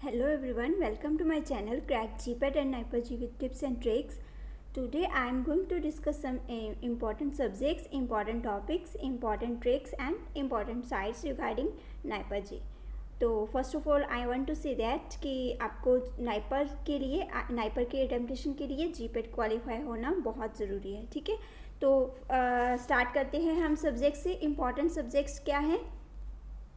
Hello everyone, welcome to my channel Crack GPAT and NIPER with tips and tricks. Today I am going to discuss some important subjects, important topics, important tricks and important sites regarding NIPER G. तो first of all I want to say that कि आपको NIPER के अटेम्पटेशन के लिए GPAT qualify होना बहुत ज़रूरी है, ठीक है। तो स्टार्ट करते हैं हम सब्जेक्ट से। इम्पॉर्टेंट सब्जेक्ट्स क्या हैं?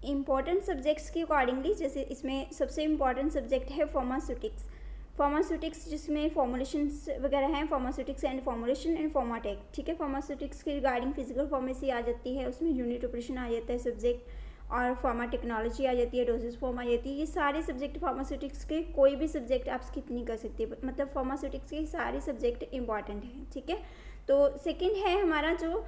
इम्पॉर्टेंट सब्जेक्ट्स के अकॉर्डिंगली जैसे इसमें सबसे इम्पॉर्टेंट सब्जेक्ट है फार्मास्यूटिक्स जिसमें फॉर्मुलेशंस वगैरह हैं, pharmaceutics and formulation and Pharmatech, ठीक है। फार्मास्यूटिक्स के रिगार्डिंग फिजिकल फार्मेसी आ जाती है, उसमें यूनिट ऑपरेशन आ जाता है सब्जेक्ट, और फार्मा टेक्नोलॉजी आ जाती है, डोजेस फॉर्म आ जाती है। ये सारे सब्जेक्ट फार्मास्यूटिक्स के कोई भी सब्जेक्ट आप स्किप नहीं कर सकते, मतलब फार्मास्यूटिक्स के सारे सब्जेक्ट इंपॉर्टेंट हैं, ठीक है। तो सेकंड है हमारा जो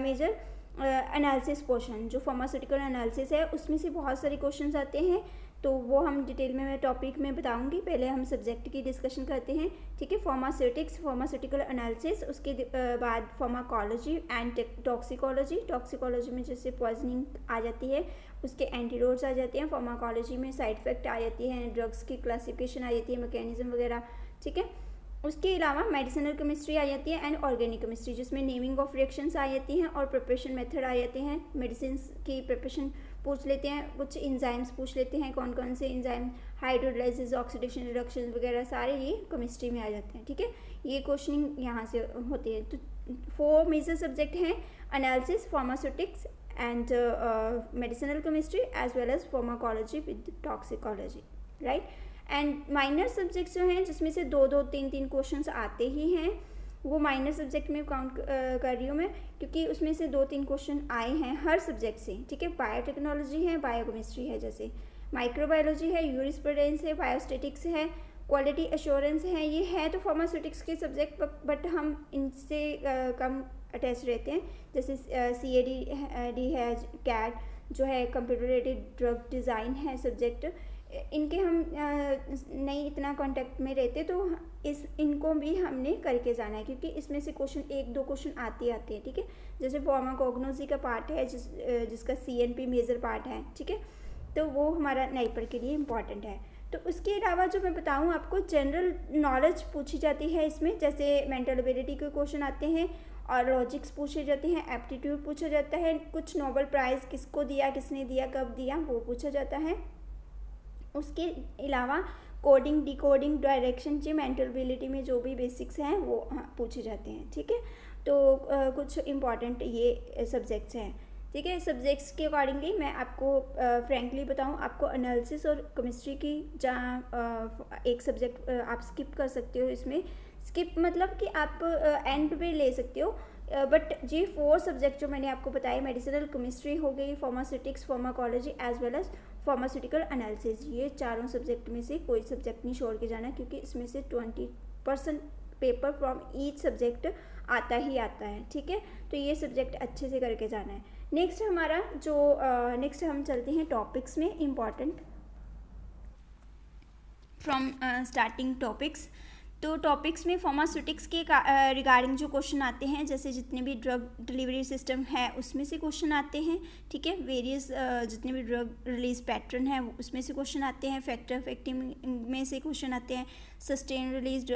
मेजर एनालिसिस पोर्शन, जो फार्मास्यूटिकल एनालिसिस है उसमें से बहुत सारे क्वेश्चंस आते हैं, तो वो हम डिटेल में मैं टॉपिक में बताऊंगी। पहले हम सब्जेक्ट की डिस्कशन करते हैं, ठीक है। फार्मास्यूटिकल एनालिसिस, उसके बाद फार्माकोलॉजी एंड टॉक्सिकोलॉजी में जैसे पॉइजनिंग आ जाती है, उसके एंटीडोट्स आ जाते हैं। फार्माकोलॉजी में साइड इफेक्ट आ जाती है, ड्रग्स की क्लासिफिकेशन आ जाती है, मैकेनिज्म वगैरह, ठीक है। उसके अलावा मेडिसिनल केमिस्ट्री आ जाती है एंड ऑर्गेनिक केमिस्ट्री, जिसमें नेमिंग ऑफ रिएक्शंस आ जाती हैं और प्रिपरेशन मेथड आ जाते हैं। मेडिसिन की प्रिपरेशन पूछ लेते हैं, कुछ इंजाइम्स पूछ लेते हैं, कौन कौन से इंजाइम, हाइड्रोलाइसिस, ऑक्सीडेशन रिडक्शन वगैरह सारे ये केमिस्ट्री में आ जाते हैं, ठीक है। ये क्वेश्चनिंग यहाँ से होती है। तो 4 मेजर सब्जेक्ट हैं: analysis, pharmaceutics and medicinal chemistry as well as pharmacology with toxicology, right. And minor subjects जो हैं जिसमें से 2-3 क्वेश्चंस आते ही हैं, वो माइनर सब्जेक्ट में काउंट कर रही हूँ मैं, क्योंकि उसमें से 2-3 क्वेश्चन आए हैं हर सब्जेक्ट से, ठीक है। बायोटेक्नोलॉजी है, बायोकेमिस्ट्री है, जैसे माइक्रोबायोलॉजी है, यूरिस्प्रूडेंस है, बायोस्टेटिक्स है, क्वालिटी एश्योरेंस है। ये है तो फार्मास्यूटिक्स के सब्जेक्ट, बट हम इनसे कम अटैच रहते हैं। जैसे CAD है, कैट जो है कंप्यूटर एडेड ड्रग डिज़ाइन है सब्जेक्ट, इनके हम नहीं इतना कांटेक्ट में रहते, तो इनको भी हमने करके जाना है, क्योंकि इसमें से क्वेश्चन 1-2 क्वेश्चन आते हैं, ठीक है। जैसे फार्माकोग्नोसी का पार्ट है जिसका CNP मेजर पार्ट है, ठीक है, तो वो हमारा नाइपर के लिए इम्पॉर्टेंट है। तो उसके अलावा जो मैं बताऊँ आपको, जनरल नॉलेज पूछी जाती है इसमें, जैसे मेंटल एबिलिटी के क्वेश्चन आते हैं और लॉजिक्स पूछे जाते हैं, एप्टीट्यूड पूछा जाता है, कुछ नोबेल प्राइज़ किसको दिया, किसने दिया, कब दिया, वो पूछा जाता है। उसके अलावा कोडिंग, डिकोडिंग, डायरेक्शन, जी मेंटल एबिलिटी में जो भी बेसिक्स हैं वो पूछे जाते हैं, ठीक है। तो कुछ इम्पॉर्टेंट ये सब्जेक्ट्स हैं, ठीक है। सब्जेक्ट्स के अकॉर्डिंगली मैं आपको फ्रेंकली बताऊं, आपको एनालिसिस और केमिस्ट्री की जहाँ एक सब्जेक्ट आप स्किप कर सकते हो, इसमें स्किप मतलब कि आप एंड पे ले सकते हो, बट ये 4 सब्जेक्ट जो मैंने आपको बताए, मेडिसिनल केमिस्ट्री हो गई, pharmaceutics, pharmacology as well as pharmaceutical analysis, ये चारों सब्जेक्ट में से कोई सब्जेक्ट नहीं छोड़ के जाना, क्योंकि इसमें से 20% पेपर फ्रॉम ईच सब्जेक्ट आता ही आता है, ठीक है। तो ये सब्जेक्ट अच्छे से करके जाना है। नेक्स्ट हमारा जो नेक्स्ट हम चलते हैं टॉपिक्स में, इम्पॉर्टेंट फ्रॉम स्टार्टिंग टॉपिक्स। तो टॉपिक्स में फार्मास्यूटिक्स के रिगार्डिंग जो क्वेश्चन आते हैं, जैसे जितने भी ड्रग डिलीवरी सिस्टम है उसमें से क्वेश्चन आते हैं, ठीक है। वेरियस जितने भी ड्रग रिलीज पैटर्न है उसमें से क्वेश्चन आते हैं, फैक्टर इफेक्टिव में से क्वेश्चन आते हैं, sustain release,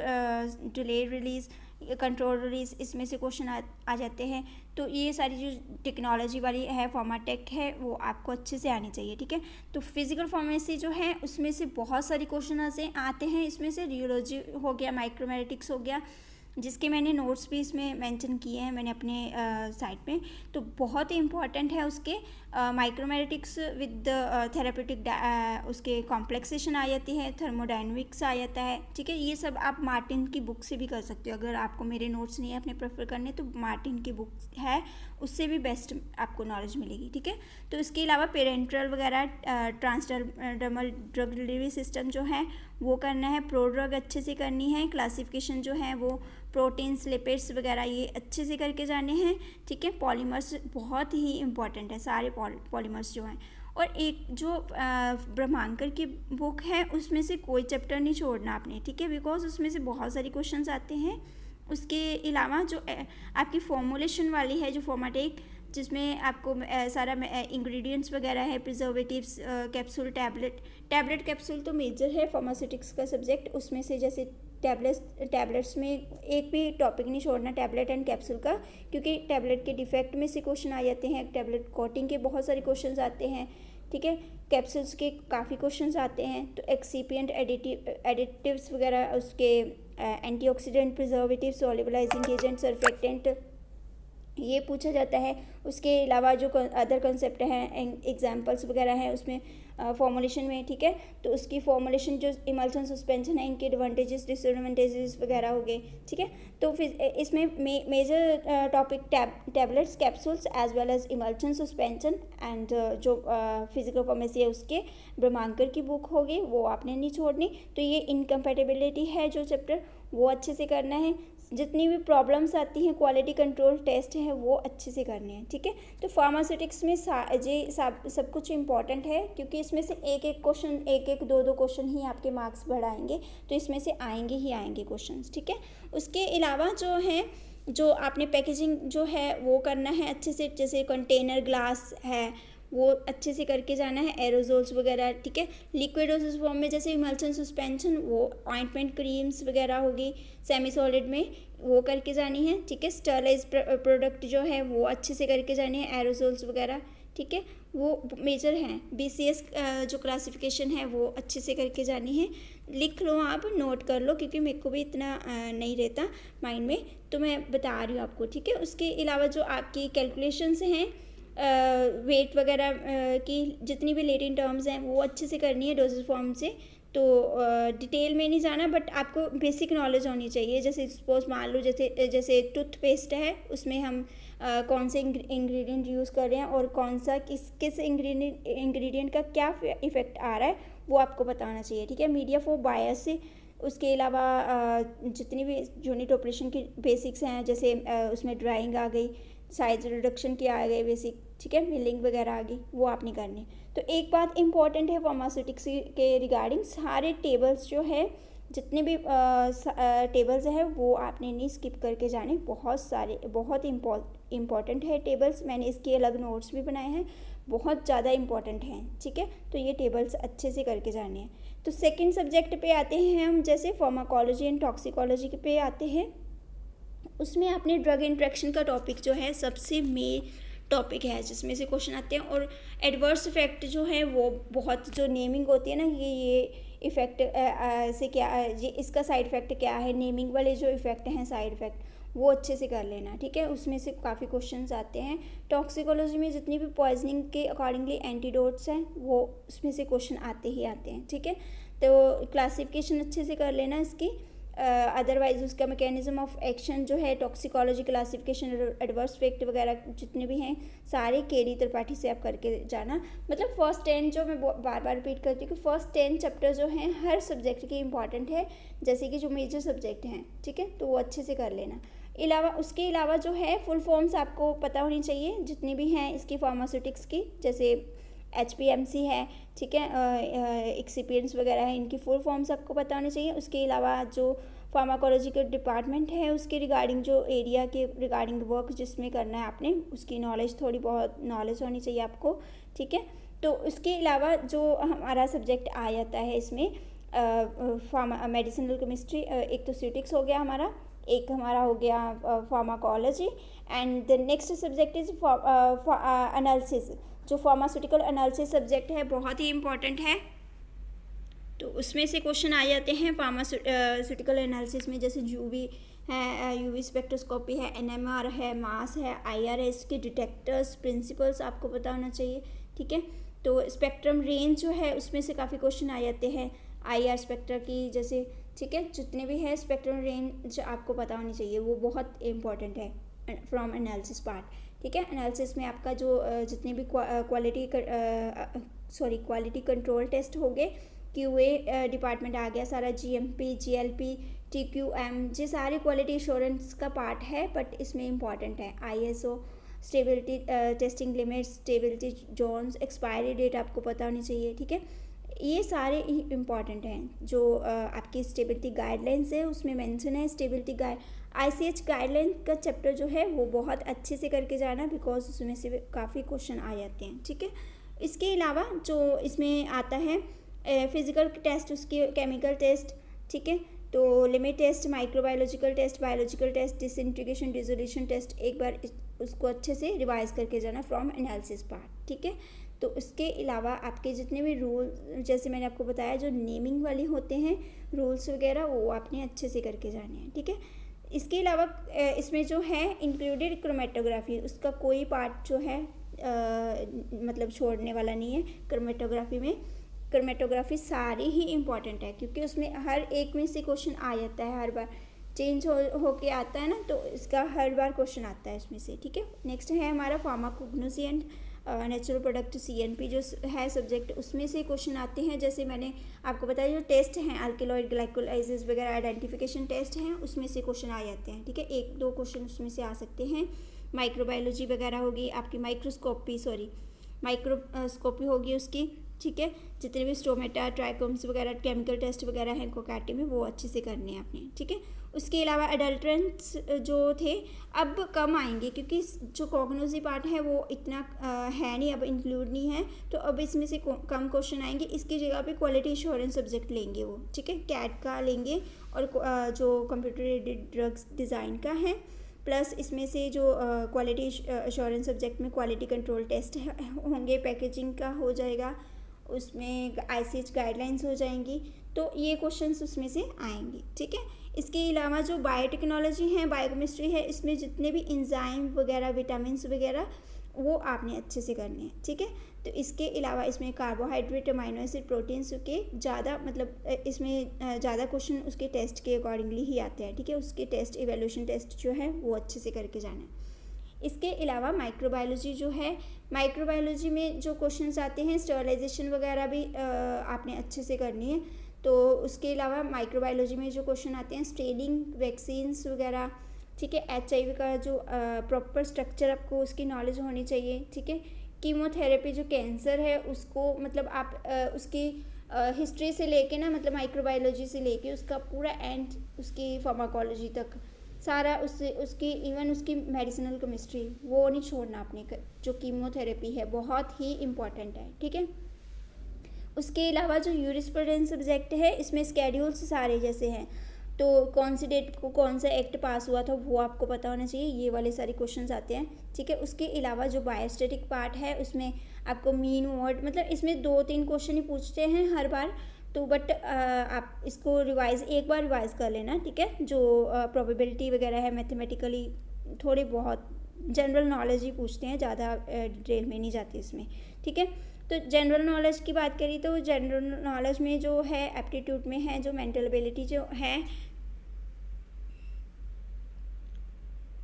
delayed release, control release, इसमें से क्वेश्चन आ जाते हैं। तो ये सारी जो टेक्नोलॉजी वाली है, फार्माटेक है, वो आपको अच्छे से आनी चाहिए, ठीक है। तो फिजिकल फार्मेसी जो है उसमें से बहुत सारे क्वेश्चन आते हैं, इसमें से रियोलॉजी हो गया, माइक्रोमेटिक्स हो गया, जिसके मैंने नोट्स भी इसमें मेंशन किए हैं मैंने अपने साइट पे। तो बहुत ही इंपॉर्टेंट है उसके माइक्रोमेटिक्स विद थेरापेटिक, उसके कॉम्प्लेक्सेशन आ जाती है, थर्मोडायनेमिक्स आ जाता है, ठीक है। ये सब आप मार्टिन की बुक से भी कर सकते हो, अगर आपको मेरे नोट्स नहीं है अपने प्रेफर करने, तो मार्टिन की बुक है, उससे भी बेस्ट आपको नॉलेज मिलेगी, ठीक है। तो इसके अलावा पेरेंट्रल वगैरह, ट्रांसडर्मल ड्रग डिलीवरी सिस्टम जो है वो करना है, प्रोड्रग अच्छे से करनी है, क्लासिफिकेशन जो है वो प्रोटीन्स, लिपिड्स वगैरह ये अच्छे से करके जाने हैं, ठीक है। पॉलीमर्स बहुत ही इंपॉर्टेंट है, सारे पॉलीमर्स जो हैं। और एक जो ब्रह्मांकर की बुक है उसमें से कोई चैप्टर नहीं छोड़ना आपने, ठीक है, बिकॉज उसमें से बहुत सारे क्वेश्चंस आते हैं। उसके अलावा जो आपकी फॉर्मुलेशन वाली है, जो फॉर्माटेक जिसमें आपको सारा इंग्रेडिएंट्स वगैरह है, प्रिजर्वेटिव्स, कैप्सूल, टैबलेट कैप्सूल तो मेजर है फार्मास्यूटिक्स का सब्जेक्ट। उसमें से जैसे टैबलेट्स में एक भी टॉपिक नहीं छोड़ना टैबलेट एंड कैप्सूल का, क्योंकि टैबलेट के डिफेक्ट में से क्वेश्चन आ जाते हैं, टैबलेट कोटिंग के बहुत सारे क्वेश्चन आते हैं, ठीक है। कैप्सूल्स के काफ़ी क्वेश्चंस आते हैं, तो एक्सीपिएंट, एडिटिव्स वगैरह, उसके antioxidant, preservative, solubilising agent, surfactant, ये पूछा जाता है। उसके अलावा जो अदर कंसेप्ट हैं, एग्जांपल्स वगैरह हैं उसमें फॉर्मुलेशन में, ठीक है। तो उसकी फॉर्मुलेशन जो इमल्शन सस्पेंशन है, इनके एडवांटेजेस, डिसएडवांटेजेस वगैरह हो गए, ठीक है। तो फिर इसमें major topic tablets, capsules as well as emulsion suspension and जो फिजिकल फार्मेसी है उसके ब्रह्मांकर की बुक होगी, वो आपने नहीं छोड़नी। तो ये इनकम्पैटिबिलिटी है जो चैप्टर, वो अच्छे से करना है। जितनी भी प्रॉब्लम्स आती हैं, क्वालिटी कंट्रोल टेस्ट है, वो अच्छे से करने हैं, ठीक है। तो फार्मास्यूटिक्स में सब कुछ इम्पॉर्टेंट है, क्योंकि इसमें से एक क्वेश्चन, दो क्वेश्चन ही आपके मार्क्स बढ़ाएंगे, तो इसमें से आएंगे ही आएंगे क्वेश्चंस, ठीक है। उसके अलावा जो है, जो आपने पैकेजिंग जो है वो करना है अच्छे से, जैसे कंटेनर ग्लास है वो अच्छे से करके जाना है, एरोजोल्स वगैरह, ठीक है। लिक्विड डोसेज फॉर्म में जैसे इमल्शन सस्पेंशन, वो ऑइंटमेंट, क्रीम्स वगैरह होगी सेमी सॉलिड में, वो करके जानी है, ठीक है। स्टरलाइज प्रोडक्ट जो है वो अच्छे से करके जानी है, एरोजोल्स वगैरह, ठीक है, वो मेजर हैं। BCS जो क्लासिफिकेशन है वो अच्छे से करके जानी है। लिख लो आप, नोट कर लो, क्योंकि मेरे को भी इतना नहीं रहता माइंड में, तो मैं बता रही हूँ आपको, ठीक है। उसके अलावा जो आपकी कैलकुलेशंस हैं, वेट वगैरह की जितनी भी लेटिन टर्म्स हैं वो अच्छे से करनी है डोजेज फॉर्म से। तो डिटेल में नहीं जाना, बट आपको बेसिक नॉलेज होनी चाहिए। जैसे सपोज मान लो जैसे टूथपेस्ट है, उसमें हम कौन से इंग्रेडिएंट यूज़ कर रहे हैं और कौन सा किस इंग्रेडिएंट का क्या इफ़ेक्ट आ रहा है, वो आपको बताना चाहिए, ठीक है। मीडिया फॉर बायस से, उसके अलावा जितनी भी यूनिट ऑपरेशन की बेसिक्स हैं, जैसे उसमें ड्राइंग आ गई, साइज रिडक्शन की आ गई बेसिक, ठीक है, मिलिंग वगैरह आ गई, वो आप नहीं करनी। तो एक बात इंपॉर्टेंट है फार्मास्यूटिक्स के रिगार्डिंग, सारे टेबल्स जो है, जितने भी टेबल्स हैं वो आपने नहीं स्किप करके जाने, बहुत इम्पॉर्टेंट है टेबल्स। मैंने इसके अलग नोट्स भी बनाए हैं, बहुत ज़्यादा इम्पॉर्टेंट हैं, ठीक है। तो ये टेबल्स अच्छे से करके जाने हैं। तो सेकेंड सब्जेक्ट पे आते हैं हम, जैसे फार्माकोलॉजी एंड टॉक्सिकोलॉजी पे आते हैं। उसमें आपने ड्रग इंट्रैक्शन का टॉपिक जो है सबसे मेन टॉपिक है, जिसमें से क्वेश्चन आते हैं। और एडवर्स इफेक्ट जो है वो बहुत, जो नेमिंग होती है ना, ये इफ़ेक्ट से क्या, ये इसका साइड इफ़ेक्ट क्या है, नेमिंग वाले जो इफ़ेक्ट हैं साइड इफ़ेक्ट, वो अच्छे से कर लेना, ठीक है। उसमें से काफ़ी क्वेश्चंस आते हैं। टॉक्सिकोलॉजी में जितनी भी पॉइजनिंग के अकॉर्डिंगली एंटीडोट्स हैं, वो उसमें से क्वेश्चन आते ही आते हैं, ठीक है। तो क्लासिफिकेशन अच्छे से कर लेना इसकी। अदरवाइज उसका मैकेनिज्म ऑफ एक्शन जो है, टॉक्सिकोलॉजी क्लासिफिकेशन, एडवर्स इफेक्ट वगैरह जितने भी हैं सारे केडी त्रिपाठी से आप करके जाना। मतलब फर्स्ट 10, जो मैं बार बार रिपीट करती हूँ कि फर्स्ट 10 चैप्टर जो हैं हर सब्जेक्ट के इंपॉर्टेंट है, जैसे कि जो मेजर सब्जेक्ट हैं, ठीक है, तो वो अच्छे से कर लेना। उसके अलावा जो है फुल फॉर्म्स आपको पता होनी चाहिए, जितनी भी हैं इसकी फार्मास्यूटिक्स की, जैसे HPMC है, ठीक है, एक्सिपिएंट्स वगैरह है, इनकी फुल फॉर्म्स आपको पता होनी चाहिए। उसके अलावा जो फार्माकोलॉजी का डिपार्टमेंट है, उसके रिगार्डिंग जो एरिया के रिगार्डिंग वर्क जिसमें करना है आपने, उसकी नॉलेज, थोड़ी बहुत नॉलेज होनी चाहिए आपको, ठीक है। तो उसके अलावा जो हमारा सब्जेक्ट आ जाता है इसमें, मेडिसिनल केमिस्ट्री, एक तो स्यूटिक्स हो गया हमारा, एक हमारा हो गया pharmacology, and the next subject is analysis. जो फार्मास्यूटिकल एनालिसिस सब्जेक्ट है बहुत ही इम्पॉर्टेंट है, तो उसमें से क्वेश्चन आ जाते हैं फार्मास्यूटिकल एनालिसिस में, जैसे यूवी है, यूवी स्पेक्ट्रोस्कोपी है, NMR है, मास है, IR है, इसके डिटेक्टर्स, प्रिंसिपल्स आपको पता होना चाहिए, ठीक है। तो स्पेक्ट्रम रेंज जो है उसमें से काफ़ी क्वेश्चन आ जाते हैं, IR स्पेक्ट्रा की जैसे, ठीक है, जितने भी है स्पेक्ट्रम रेंज आपको पता होनी चाहिए, वो बहुत इंपॉर्टेंट है फ्रॉम एनालिसिस पार्ट, ठीक है। एनालिसिस में आपका जो जितने भी क्वालिटी कंट्रोल टेस्ट हो गए, QA डिपार्टमेंट आ गया सारा, GMP, GLP, TQM, ये सारे क्वालिटी एश्योरेंस का पार्ट है, बट इसमें इंपॉर्टेंट है ISO, stability testing limits, stability zones, expiry date आपको पता होनी चाहिए, ठीक है। ये सारे इम्पॉर्टेंट हैं। जो आपकी स्टेबिलिटी गाइडलाइंस है उसमें मेंशन है स्टेबिलिटी ICH गाइडलाइन का चैप्टर जो है वो बहुत अच्छे से करके जाना, बिकॉज उसमें से काफ़ी क्वेश्चन आ जाते हैं, ठीक है। इसके अलावा जो इसमें आता है फिजिकल टेस्ट, उसके केमिकल टेस्ट, ठीक है, तो limit test, microbiological test, biological test, disintegration dissolution test, एक बार उसको अच्छे से रिवाइज करके जाना फ्रॉम एनालिसिस पार्ट, ठीक है। तो उसके अलावा आपके जितने भी रूल, जैसे मैंने आपको बताया जो नेमिंग वाले होते हैं रूल्स वगैरह, वो आपने अच्छे से करके जाने हैं, ठीक है। इसके अलावा इसमें जो है इंक्लूडेड क्रोमेटोग्राफी, उसका कोई पार्ट जो है मतलब छोड़ने वाला नहीं है। क्रोमेटोग्राफी में क्रोमेटोग्राफी सारी ही इम्पॉर्टेंट है, क्योंकि उसमें हर एक में से क्वेश्चन आ जाता है, हर बार चेंज होके आता है ना, तो इसका हर बार क्वेश्चन आता है इसमें से, ठीक है। नेक्स्ट है हमारा pharmacognosy and natural product CNP जो है सब्जेक्ट, उसमें से क्वेश्चन आते हैं। जैसे मैंने आपको बताया जो टेस्ट हैं अल्केलॉइड ग्लाइकोलाइसिस वगैरह आइडेंटिफिकेशन टेस्ट हैं, उसमें से क्वेश्चन आ जाते हैं, ठीक है। 1-2 क्वेश्चन उसमें से आ सकते हैं। माइक्रोबायोलॉजी वगैरह होगी आपकी, माइक्रोस्कोपी होगी उसकी, ठीक है। जितने भी स्टोमेटा, ट्राइकोम्स वगैरह, केमिकल टेस्ट वगैरह हैं कोकैटी में, वो अच्छे से करने हैं आपने, ठीक है। उसके अलावा एडल्ट्रेंट्स जो थे अब कम आएंगे, क्योंकि जो कॉग्नोसी पार्ट है वो इतना है नहीं, अब इंक्लूड नहीं है, तो अब इसमें से कम क्वेश्चन आएंगे। इसकी जगह पे क्वालिटी एश्योरेंस सब्जेक्ट लेंगे वो, ठीक है, कैट का लेंगे, और जो कंप्यूटर एडेड ड्रग्स डिज़ाइन का है, प्लस इसमें से जो क्वालिटी एश्योरेंस सब्जेक्ट में क्वालिटी कंट्रोल टेस्ट होंगे, पैकेजिंग का हो जाएगा, उसमें ICH गाइडलाइंस हो जाएंगी, तो ये क्वेश्चंस उसमें से आएंगे, ठीक है। इसके अलावा जो बायोटेक्नोलॉजी है, बायोकेमिस्ट्री है, इसमें जितने भी इंजाइम वगैरह, विटामिन्स वगैरह, वो आपने अच्छे से करने हैं, ठीक है। तो इसके अलावा इसमें कार्बोहाइड्रेट, अमाइनो एसिड, प्रोटीन्स के ज़्यादा मतलब इसमें ज़्यादा क्वेश्चन उसके टेस्ट के अकॉर्डिंगली ही आते हैं, ठीक है। उसके टेस्ट, इवेल्यूशन टेस्ट जो है वो अच्छे से करके जाना है। इसके अलावा माइक्रोबायोलॉजी जो है, माइक्रोबायोलॉजी में जो क्वेश्चंस आते हैं स्टरलाइजेशन वगैरह भी आपने अच्छे से करनी है। तो उसके अलावा माइक्रोबायोलॉजी में जो क्वेश्चन आते हैं स्टेनिंग, वैक्सीन्स वगैरह, ठीक है। HIV का जो प्रॉपर स्ट्रक्चर आपको उसकी नॉलेज होनी चाहिए, ठीक है। कीमोथेरेपी जो कैंसर है उसको मतलब आप उसकी हिस्ट्री से लेके ना, मतलब माइक्रोबायोलॉजी से लेके उसका पूरा एंड, उसकी फार्माकोलॉजी तक सारा उसकी इवन उसकी मेडिसिनल केमिस्ट्री वो नहीं छोड़ना आपने। जो कीमोथेरेपी है बहुत ही इम्पॉर्टेंट है, ठीक है। उसके अलावा जो यूरिस्प्रूडेंस सब्जेक्ट है, इसमें स्केड्यूल्स सारे जैसे हैं, तो कौन सी डेट को कौन सा एक्ट पास हुआ था वो आपको पता होना चाहिए, ये वाले सारे क्वेश्चंस आते हैं, ठीक है। उसके अलावा जो बायोस्टैटिक पार्ट है उसमें आपको मीन वर्ड, मतलब इसमें 2-3 क्वेश्चन ही पूछते हैं हर बार, तो बट आप इसको एक बार रिवाइज कर लेना, ठीक है। जो प्रोबेबिलिटी वगैरह है, मैथमेटिकली थोड़ी बहुत जनरल नॉलेज ही पूछते हैं, ज़्यादा डिटेल में नहीं जाती इसमें, ठीक है। तो जनरल नॉलेज की बात करी तो जनरल नॉलेज में जो है एप्टीट्यूड में है, जो मेंटल एबिलिटी जो है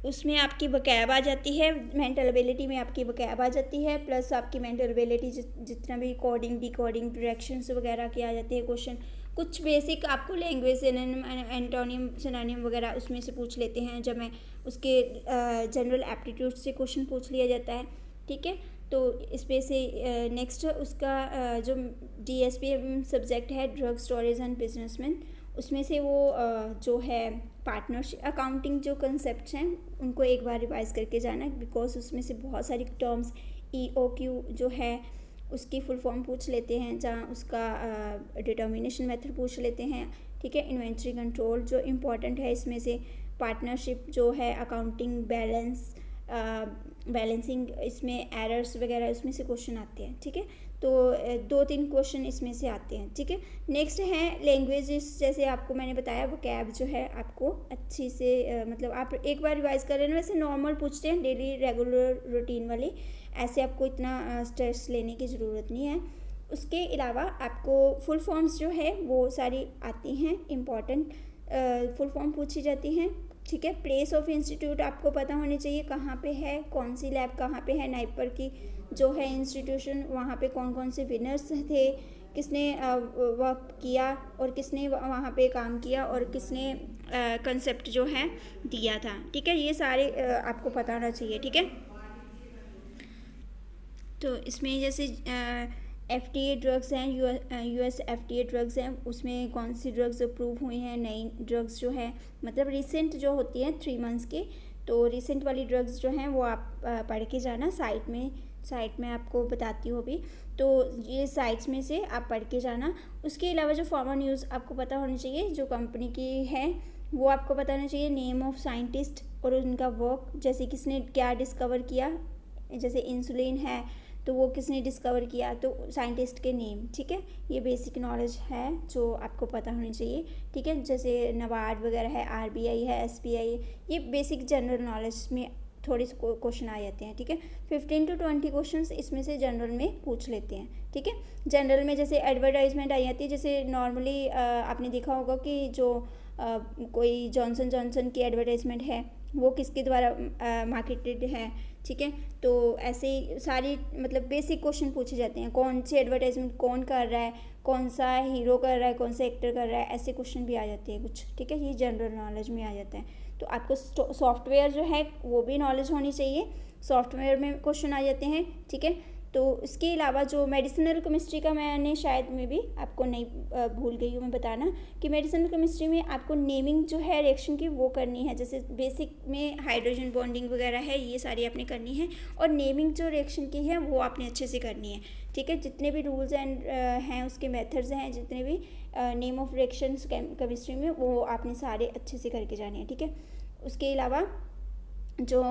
उसमें आपकी वकैब आ जाती है, मेंटल एबिलिटी में आपकी वकैब आ जाती है, प्लस आपकी मेंटल एबिलिटी जितना भी कोडिंग, डिकोडिंग, डायरेक्शंस वगैरह की आ जाती है क्वेश्चन। कुछ बेसिक आपको लैंग्वेज एंटोनियम, सिनोनिम वगैरह उसमें से पूछ लेते हैं, जब मैं उसके जनरल एप्टीट्यूड से क्वेश्चन पूछ लिया जाता है, ठीक है। तो इसमें से नेक्स्ट उसका जो DSP सब्जेक्ट है, ड्रग स्टोरेज एंड बिजनेसमैन, उसमें से वो जो है पार्टनरशिप अकाउंटिंग जो कंसेप्ट हैं उनको एक बार रिवाइज करके जाना है, बिकॉज उसमें से बहुत सारी टर्म्स EOQ जो है उसकी फुल फॉर्म पूछ लेते हैं, जहाँ उसका डिटर्मिनेशन मेथड पूछ लेते हैं, ठीक है। इन्वेंट्री कंट्रोल जो इम्पॉर्टेंट है इसमें से, पार्टनरशिप जो है, अकाउंटिंग, बैलेंसिंग, इसमें एरर्स वगैरह उसमें से क्वेश्चन आते हैं, ठीक है। तो 2-3 क्वेश्चन इसमें से आते हैं, ठीक है। नेक्स्ट है लैंग्वेजेस, जैसे आपको मैंने बताया वोकैब जो है आपको अच्छी से मतलब आप एक बार रिवाइज कर लेना। वैसे नॉर्मल पूछते हैं, डेली रेगुलर रूटीन वाली, ऐसे आपको इतना स्ट्रेस लेने की ज़रूरत नहीं है। उसके अलावा आपको फुल फॉर्म्स जो है वो सारी आती हैं, इम्पॉर्टेंट फुल फॉर्म पूछी जाती हैं, ठीक है। प्लेस ऑफ इंस्टीट्यूट आपको पता होनी चाहिए, कहाँ पे है, कौन सी लैब कहाँ पे है, नाइपर की जो है इंस्टीट्यूशन, वहाँ पे कौन कौन से विनर्स थे, किसने वर्क किया और किसने वहाँ पे काम किया और किसने कंसेप्ट जो है दिया था, ठीक है। ये सारे आपको पता होना चाहिए, ठीक है। तो इसमें जैसे FDA ड्रग्स हैं, US FDA ड्रग्स हैं, उसमें कौन सी ड्रग्स अप्रूव हुई हैं, नई ड्रग्स जो है मतलब रिसेंट जो होती हैं 3 मंथ्स की, तो रिसेंट वाली ड्रग्स जो हैं वो आप पढ़ के जाना। साइट में आपको बताती हूँ अभी, तो ये साइट्स में से आप पढ़ के जाना। उसके अलावा जो फॉर्मल न्यूज़ आपको पता होनी चाहिए, जो कंपनी की है वो आपको पता होना चाहिए, नेम ऑफ साइंटिस्ट और उनका वर्क, जैसे किसने क्या डिस्कवर किया, जैसे इंसुलिन है तो वो किसने डिस्कवर किया, तो साइंटिस्ट के नेम, ठीक है। ये बेसिक नॉलेज है जो आपको पता होनी चाहिए, ठीक है। जैसे नबार्ड वगैरह है, RBI है, SBI, ये बेसिक जनरल नॉलेज में थोड़े से क्वेश्चन आ जाते हैं, ठीक है। 15 to 20 क्वेश्चंस इसमें से जनरल में पूछ लेते हैं, ठीक है। जनरल में जैसे एडवर्टाइजमेंट आई जाती है, जैसे नॉर्मली आपने देखा होगा कि जो कोई जॉनसन जॉनसन की एडवर्टाइजमेंट है वो किसके द्वारा मार्केटेड है, ठीक है। तो ऐसे ही सारी मतलब बेसिक क्वेश्चन पूछे जाते हैं, कौन सी एडवर्टाइजमेंट कौन कर रहा है, कौन सा हीरो कर रहा है, कौन सा एक्टर कर रहा है, ऐसे क्वेश्चन भी आ जाते हैं कुछ, ठीक है। ये जनरल नॉलेज में आ जाता है। तो आपको सॉफ्टवेयर जो है वो भी नॉलेज होनी चाहिए, सॉफ्टवेयर में क्वेश्चन आ जाते हैं, ठीक है। तो इसके अलावा जो मेडिसिनल केमिस्ट्री का मैंने शायद में भी आपको नहीं भूल गई हूँ मैं बताना कि मेडिसिनल केमिस्ट्री में आपको नेमिंग जो है रिएक्शन की वो करनी है। जैसे बेसिक में हाइड्रोजन बॉन्डिंग वगैरह है, ये सारी आपने करनी है, और नेमिंग जो रिएक्शन की है वो आपने अच्छे से करनी है, ठीक है। जितने भी रूल्स एंड हैं उसके मेथड्स हैं, जितने भी नेम ऑफ रिएक्शंस केमिस्ट्री में, वो आपने सारे अच्छे से करके जाने हैं, ठीक है। उसके अलावा जो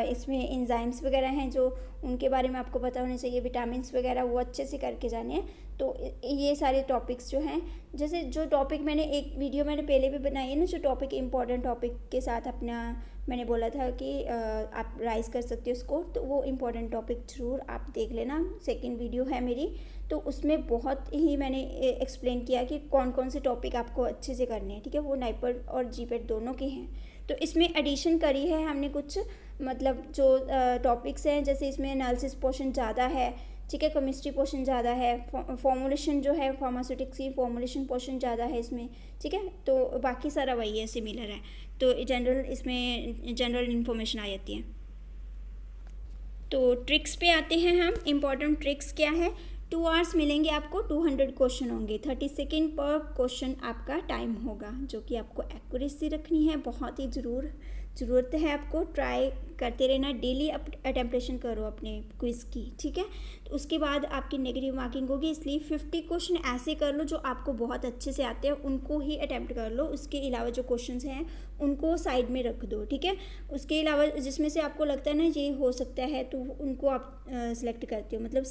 इसमें एंजाइम्स वगैरह हैं जो उनके बारे में आपको पता होना चाहिए, विटामिन्स वगैरह वो अच्छे से करके जाने हैं। तो ये सारे टॉपिक्स जो हैं, जैसे जो टॉपिक मैंने एक वीडियो मैंने पहले भी बनाई है ना, जो टॉपिक इम्पॉर्टेंट टॉपिक के साथ अपना मैंने बोला था कि आप राइज कर सकते हो स्कोर, तो वो इम्पॉर्टेंट टॉपिक ज़रूर आप देख लेना। सेकंड वीडियो है मेरी, तो उसमें बहुत ही मैंने एक्सप्लेन किया कि कौन कौन से टॉपिक आपको अच्छे से करने हैं, ठीक है। वो नाइपर और जीपेट दोनों के हैं। तो इसमें एडिशन करी है हमने कुछ, मतलब जो टॉपिक्स हैं, जैसे इसमें एनालिसिस पोर्शन ज़्यादा है, ठीक है, केमिस्ट्री पोर्शन ज़्यादा है, फॉर्मुलेशन जो है फार्मास्यूटिक्स की फॉर्मुलेशन पोर्शन ज़्यादा है इसमें, ठीक है। तो बाकी सारा वही है, सिमिलर है। तो जनरल इसमें जनरल इन्फॉर्मेशन आ जाती है। तो ट्रिक्स पे आते हैं हम। इम्पॉर्टेंट ट्रिक्स क्या है, 2 आवर्स मिलेंगे आपको, 200 क्वेश्चन होंगे, 30 सेकेंड पर क्वेश्चन आपका टाइम होगा, जो कि आपको एक्यूरेसी रखनी है, बहुत ही ज़रूरत है आपको। ट्राई करते रहना, डेली अटेम्प्टेशन करो अपने क्विज़ की, ठीक है। तो उसके बाद आपकी नेगेटिव मार्किंग होगी, इसलिए 50 क्वेश्चन ऐसे कर लो जो आपको बहुत अच्छे से आते हैं, उनको ही अटैम्प्ट कर लो। उसके अलावा जो क्वेश्चन हैं उनको साइड में रख दो, ठीक है। उसके अलावा जिसमें से आपको लगता है ना ये हो सकता है, तो उनको आप सिलेक्ट करते हो। मतलब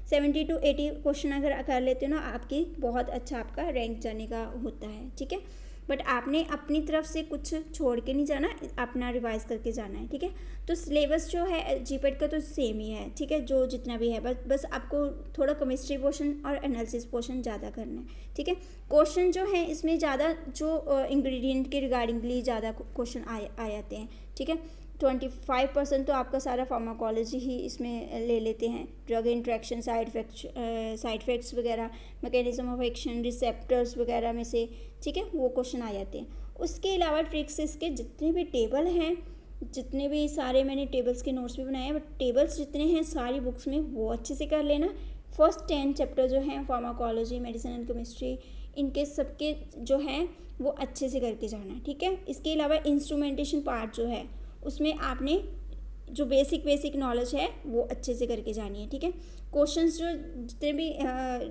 70 to 80 क्वेश्चन अगर कर लेते हो ना, आपकी बहुत अच्छा आपका रैंक जाने का होता है, ठीक है। बट आपने अपनी तरफ से कुछ छोड़ के नहीं जाना, अपना रिवाइज करके जाना है, ठीक है। तो सिलेबस जो है जीपेट का तो सेम ही है, ठीक है, जो जितना भी है, बस आपको थोड़ा केमिस्ट्री पोर्शन और एनालिसिस पोर्शन ज़्यादा करना है, ठीक है। क्वेश्चन जो है इसमें ज़्यादा जो इंग्रेडिएंट के रिगार्डिंगली ज़्यादा क्वेश्चन आ जाते हैं, ठीक है। 25% तो आपका सारा फार्माकोलॉजी ही इसमें ले लेते हैं, ड्रग इंट्रैक्शन, साइड इफेक्ट्स वगैरह, मैकेनिज्म ऑफ एक्शन, रिसेप्टर्स वगैरह में से, ठीक है, वो क्वेश्चन आ जाते हैं। उसके अलावा ट्रिक्स इसके जितने भी टेबल हैं, जितने भी सारे मैंने टेबल्स के नोट्स भी बनाए हैं, बट टेबल्स जितने हैं सारी बुक्स में वो अच्छे से कर लेना। फर्स्ट 10 चैप्टर जो हैं फार्माकोलॉजी, मेडिसिनल केमिस्ट्री, इनके सबके जो हैं वो अच्छे से करके जाना, ठीक है। इसके अलावा इंस्ट्रूमेंटेशन पार्ट जो है उसमें आपने जो बेसिक नॉलेज है वो अच्छे से करके जानी है, ठीक है। क्वेश्चंस जो जितने भी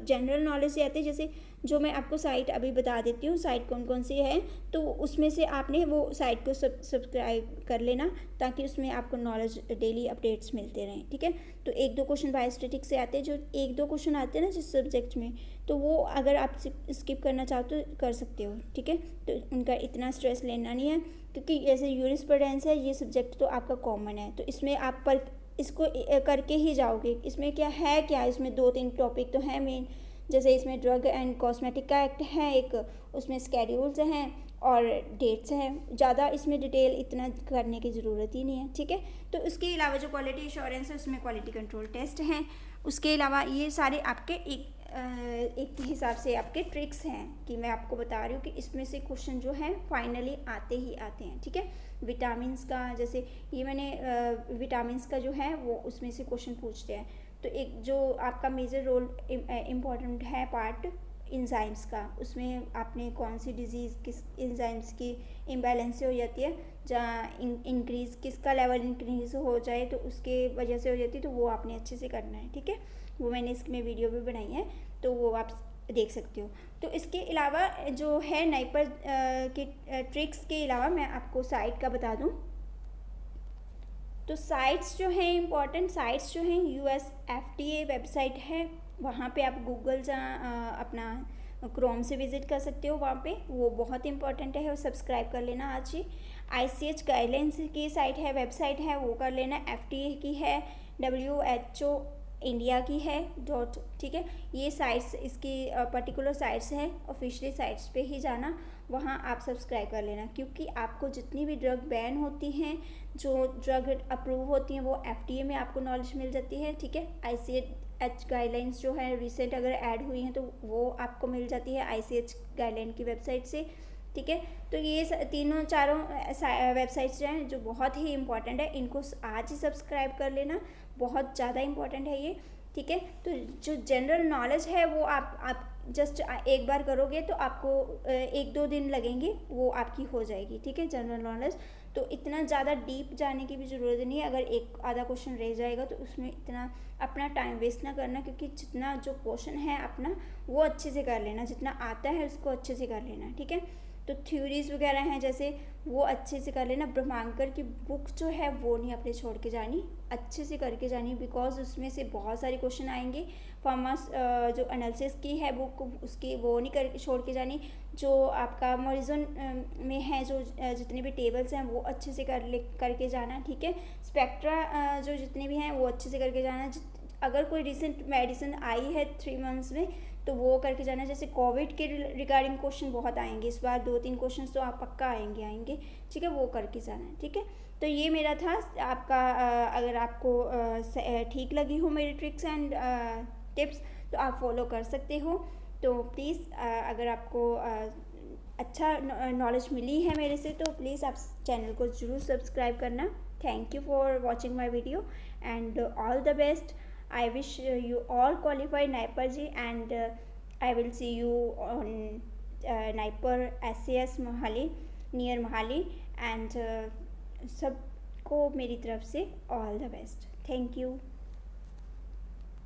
जनरल नॉलेज से आते हैं, जैसे जो मैं आपको साइट अभी बता देती हूँ, साइट कौन कौन सी है, तो उसमें से आपने वो साइट को सब्सक्राइब कर लेना, ताकि उसमें आपको नॉलेज डेली अपडेट्स मिलते रहें, ठीक है। तो 1-2 क्वेश्चन बायोस्टैटिक्स से आते हैं, जो 1-2 क्वेश्चन आते हैं ना जिस सब्जेक्ट में, तो वो अगर आप स्किप करना चाहो तो कर सकते हो, ठीक है। तो उनका इतना स्ट्रेस लेना नहीं है, क्योंकि जैसे यूरिस्प्रूडेंस है, ये सब्जेक्ट तो आपका कॉमन है, तो इसमें आप पर इसको करके ही जाओगे। इसमें क्या इसमें 2-3 टॉपिक तो हैं मेन, जैसे इसमें ड्रग एंड कॉस्मेटिक का एक्ट है एक, उसमें स्केड्यूल्स हैं और डेट्स हैं, ज़्यादा इसमें डिटेल इतना करने की ज़रूरत ही नहीं है, ठीक है। तो उसके अलावा जो क्वालिटी एश्योरेंस है उसमें क्वालिटी कंट्रोल टेस्ट हैं। उसके अलावा ये सारे आपके एक के हिसाब से आपके ट्रिक्स हैं कि मैं आपको बता रही हूँ कि इसमें से क्वेश्चन जो हैं फाइनली आते ही आते हैं, ठीक है। विटामिन्स का, जैसे ये मैंने विटामिन्स का जो है वो उसमें से क्वेश्चन पूछते हैं, तो एक जो आपका मेजर रोल इम्पॉर्टेंट है पार्ट इंजाइम्स का, उसमें आपने कौन सी डिजीज़ किस इंजाइम्स की इम्बैलेंस से हो जाती है, जहाँ इंक्रीज़ किसका लेवल इंक्रीज़ हो जाए तो उसके वजह से हो जाती है, तो वो आपने अच्छे से करना है, ठीक है। वो मैंने इसमें वीडियो भी बनाई है, तो वो आप देख सकते हो। तो इसके अलावा जो है नाइपर के ट्रिक्स के अलावा मैं आपको साइट का बता दूँ। तो साइट्स जो हैं इम्पॉर्टेंट साइट्स जो हैं, USFDA वेबसाइट है, वहाँ पे आप गूगल अपना क्रोम से विज़िट कर सकते हो, वहाँ पे वो बहुत इंपॉर्टेंट है, वो सब्सक्राइब कर लेना आज ही। ICH गाइडलाइंस की साइट है, वेबसाइट है, वो कर लेना। FDA की है, WHO इंडिया की है डॉट, ठीक है। ये साइट्स इसकी पर्टिकुलर साइट्स हैं, ऑफिशियली साइट्स पे ही जाना, वहाँ आप सब्सक्राइब कर लेना, क्योंकि आपको जितनी भी ड्रग बैन होती हैं, जो ड्रग अप्रूव होती हैं, वो FDA में आपको नॉलेज मिल जाती है, ठीक है। ICH गाइडलाइंस जो है रिसेंट अगर ऐड हुई हैं तो वो आपको मिल जाती है ICH गाइडलाइन की वेबसाइट से, ठीक है। तो ये तीनों चारों वेबसाइट्स जो हैं जो बहुत ही इंपॉर्टेंट है, इनको आज ही सब्सक्राइब कर लेना, बहुत ज़्यादा इंपॉर्टेंट है ये, ठीक है। तो जो जनरल नॉलेज है वो आप जस्ट एक बार करोगे तो आपको 1-2 दिन लगेंगे, वो आपकी हो जाएगी, ठीक है, जनरल नॉलेज। तो इतना ज़्यादा डीप जाने की भी ज़रूरत नहीं है, अगर एक आधा क्वेश्चन रह जाएगा तो उसमें इतना अपना टाइम वेस्ट ना करना, क्योंकि जितना जो क्वेश्चन है अपना वो अच्छे से कर लेना, जितना आता है उसको अच्छे से कर लेना, ठीक है। तो थ्योरीज वगैरह हैं जैसे, वो अच्छे से कर लेना। ब्रह्मांकर की बुक जो है वो नहीं अपने छोड़ के जानी, अच्छे से करके जानी, बिकॉज उसमें से बहुत सारे क्वेश्चन आएंगे। फार्मास जो एनालिसिस की है बुक, उसकी वो नहीं कर छोड़ के जानी। जो आपका मॉरिजन में है जो जितने भी टेबल्स हैं वो अच्छे से करके जाना, ठीक है। स्पेक्ट्रा जो जितने भी हैं वो अच्छे से करके जाना। अगर कोई रिसेंट मेडिसिन आई है 3 मंथ्स में तो वो करके जाना। जैसे कोविड के रिगार्डिंग क्वेश्चन बहुत आएंगे इस बार, 2-3 क्वेश्चन तो आप पक्का आएंगे, ठीक है, वो करके जाना है, ठीक है। तो ये मेरा था आपका, अगर आपको ठीक लगी हो मेरी ट्रिक्स एंड टिप्स तो आप फॉलो कर सकते हो। तो प्लीज़ अगर आपको अच्छा नॉलेज मिली है मेरे से तो प्लीज़ आप चैनल को ज़रूर सब्सक्राइब करना। Thank you for watching my video and all the best. I wish you all qualify NIPER G, and I will see you on NIPER SAS Mohali, near Mohali, and सबको मेरी तरफ से all the best. Thank you.